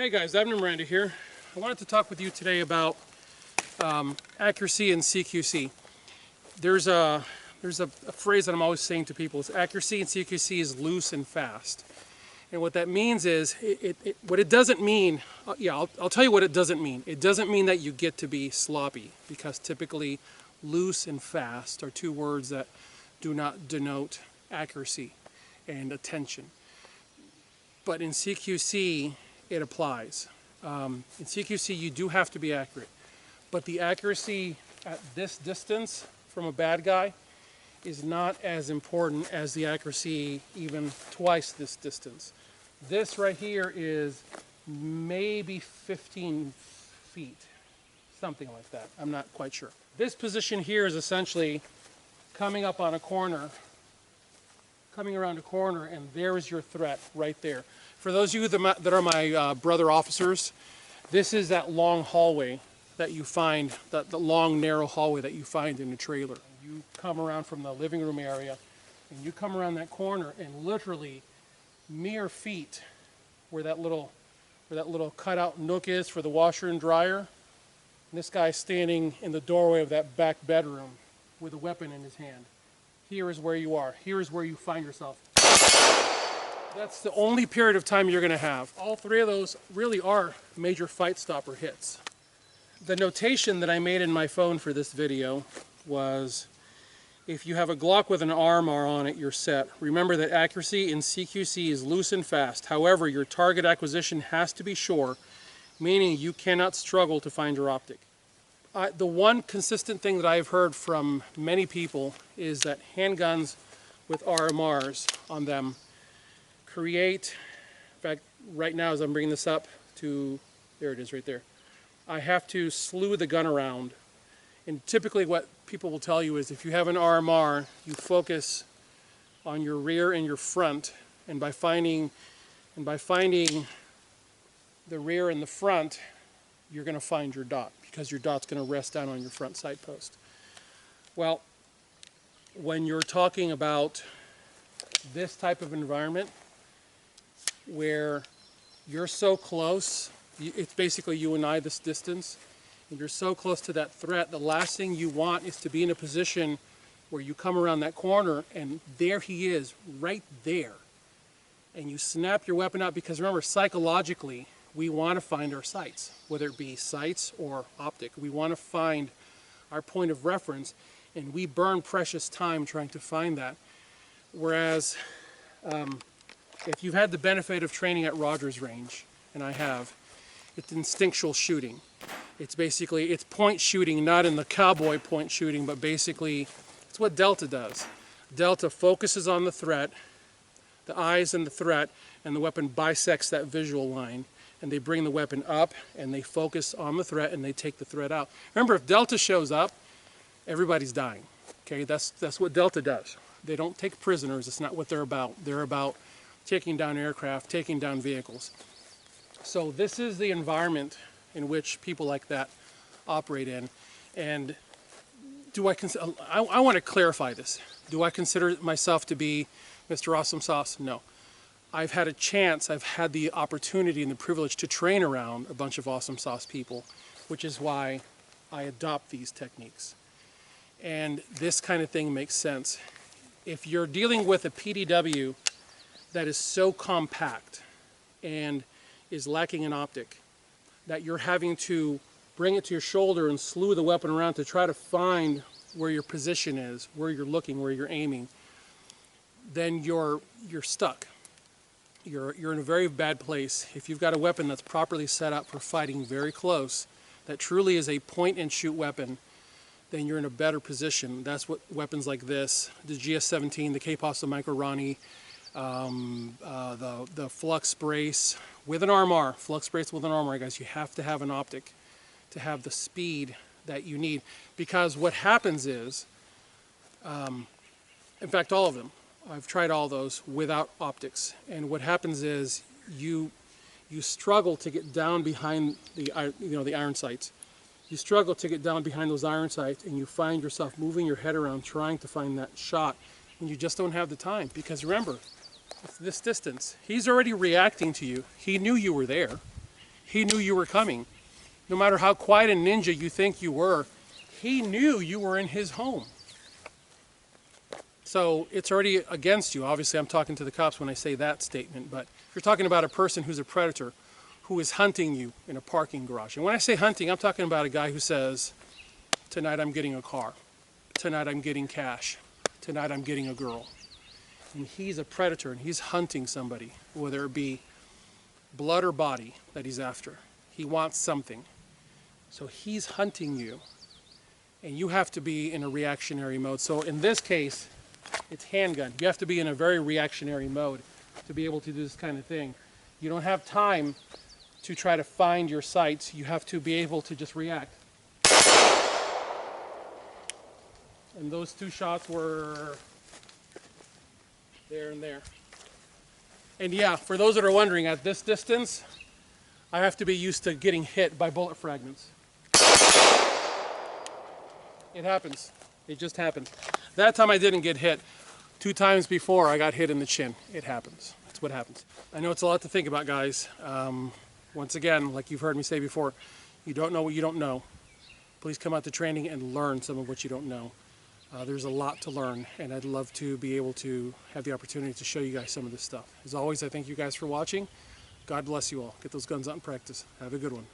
Hey guys, Abner Miranda here. I wanted to talk with you today about accuracy and CQC. There's a phrase that I'm always saying to people: is accuracy and CQC is loose and fast. And what that means is, what it doesn't mean, I'll tell you what it doesn't mean. It doesn't mean that you get to be sloppy, because typically loose and fast are two words that do not denote accuracy and attention. But in CQC, it applies. In CQC, you do have to be accurate, but the accuracy at this distance from a bad guy is not as important as the accuracy even twice this distance. This right here is maybe 15 feet, something like that. I'm not quite sure. This position here is essentially coming up on a corner, coming around a corner, and there is your threat right there. For those of you that are my brother officers, this is that long hallway that you find, the long narrow hallway that you find in a trailer. You come around from the living room area and you come around that corner, and literally mere feet where that little cutout nook is for the washer and dryer, and this guy's standing in the doorway of that back bedroom with a weapon in his hand. Here is where you are. Here is where you find yourself. That's the only period of time you're going to have. All three of those really are major fight stopper hits. The notation that I made in my phone for this video was, if you have a Glock with an RMR on it, you're set. Remember that accuracy in CQC is loose and fast. However, your target acquisition has to be sure, meaning you cannot struggle to find your optic. The one consistent thing that I've heard from many people is that handguns with RMRs on them create, in fact, right now as I'm bringing this up to, there it is right there, I have to slew the gun around. And typically what people will tell you is, if you have an RMR, you focus on your rear and your front, and by finding the rear and the front, you're going to find your dot, because your dot's going to rest down on your front sight post. Well, when you're talking about this type of environment where you're so close, it's basically you and I this distance, and you're so close to that threat, the last thing you want is to be in a position where you come around that corner and there he is, right there, and you snap your weapon out. Because remember, psychologically, we want to find our sights, whether it be sights or optic. We want to find our point of reference, and we burn precious time trying to find that. Whereas if you've had the benefit of training at Rogers Range, and I have, it's instinctual shooting. It's point shooting, not in the cowboy point shooting, but basically it's what Delta does. Delta focuses on the threat, the eyes and the threat, and the weapon bisects that visual line, and they bring the weapon up and they focus on the threat and they take the threat out. Remember, if Delta shows up, everybody's dying. Okay, that's what Delta does. They don't take prisoners. It's not what they're about. They're about taking down aircraft, taking down vehicles. So this is the environment in which people like that operate in. And I want to clarify this. Do I consider myself to be Mr. Awesomesauce? No. I've had the opportunity and the privilege to train around a bunch of Awesomesauce people, which is why I adopt these techniques. And this kind of thing makes sense. If you're dealing with a PDW that is so compact and is lacking an optic, that you're having to bring it to your shoulder and slew the weapon around to try to find where your position is, where you're looking, where you're aiming, then you're stuck. You're in a very bad place. If you've got a weapon that's properly set up for fighting very close, that truly is a point and shoot weapon, then you're in a better position. That's what weapons like this, the GS-17, the K-Pasta Micro Ronnie, the Flux Brace with an RMR, Flux Brace with an RMR, guys, you have to have an optic to have the speed that you need. Because what happens is, in fact, all of them, I've tried all those without optics, and what happens is you struggle to get down behind the iron sights. You struggle to get down behind those iron sights, and you find yourself moving your head around trying to find that shot, and you just don't have the time. Because remember, it's this distance. He's already reacting to you. He knew you were there. He knew you were coming. No matter how quiet and ninja you think you were, he knew you were in his home. So it's already against you. Obviously, I'm talking to the cops when I say that statement, but you're talking about a person who's a predator, who is hunting you in a parking garage. And when I say hunting, I'm talking about a guy who says, tonight I'm getting a car. Tonight I'm getting cash. Tonight I'm getting a girl. And he's a predator and he's hunting somebody, whether it be blood or body that he's after. He wants something. So he's hunting you. And you have to be in a reactionary mode. So in this case, it's handgun. You have to be in a very reactionary mode to be able to do this kind of thing. You don't have time to try to find your sights. You have to be able to just react. And those two shots were there and there. And yeah, for those that are wondering, at this distance, I have to be used to getting hit by bullet fragments. It happens. It just happened. That time I didn't get hit. 2 times before I got hit in the chin. It happens. That's what happens. I know it's a lot to think about, guys. Once again, like you've heard me say before, you don't know what you don't know. Please come out to training and learn some of what you don't know. There's a lot to learn, and I'd love to be able to have the opportunity to show you guys some of this stuff. As always, I thank you guys for watching. God bless you all. Get those guns out and practice. Have a good one.